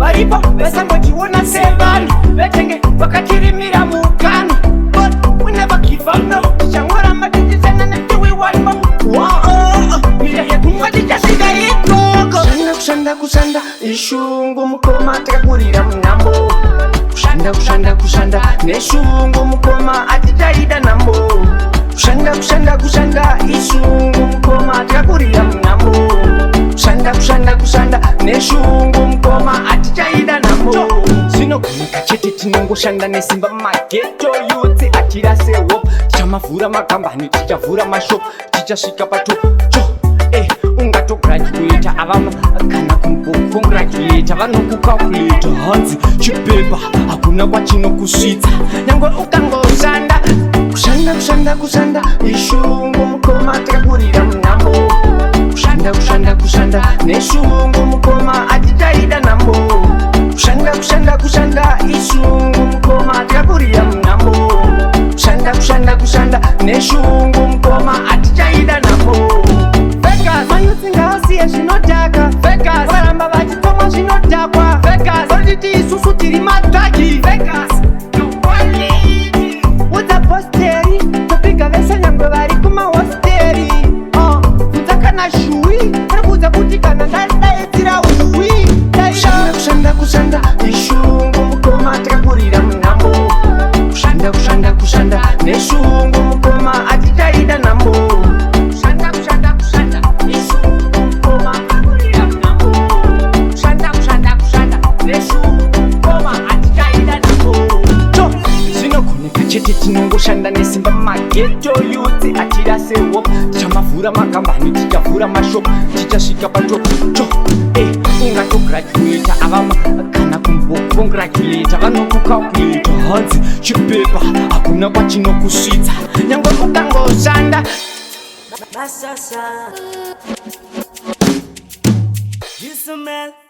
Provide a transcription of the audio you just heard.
varipo vasangotiona sevani vetenge vakachirimira mukana but we never give up no tichangoramba tichisana netiwi one more mira yekumwa tichasvika ikoko kushanda ishungu mukoma takakurira munambo kushanda neshungu mukoma atichaida nambo kushanda ishungu mukoma takakurira munambo kushanda neshungu mukoma atichaida nambo zvinogoneka chete tinongoshanda nesimba mageto yutsi atirase hope tichamavhura makambani tichavhura mashop tichasvika patop ungatogratulata avama kana kumbocongratulata vanokukalkulata hanzi chipepa hakuna kwachinokusvitsa nyangwe ukangoshanda kushanda ishungu mukoma takakurira munambo kushanda neshungu mukoma atichaida nambo kushanda ishungu mukoma takakurira munambo kushanda neshungu mukoma atichaida nambo vayutsingaosiye zvinodhaka varamba vachitomwa zvinodhakwa vatiti isusu tiri madhagi udza posteri topiga vese nyangwe vari kumahosteri udza kana zhuwi ari kuudza kuti kana ndadaidzira uwi kushanda ishungu mukoma takakurira munambo kushanda neshungu mukoma atichaida nambo chete tinongoshanda nesimba mageto yutsi atirase hope tichamavhura makambani tichavhura mashop tichasvika patop ungatogratulata avama kana kumbocongratulata vanokukalkulata hanzi chipepa hakuna kwachinokusvitsa nyangwe ukangoshanda Masasa, you smell.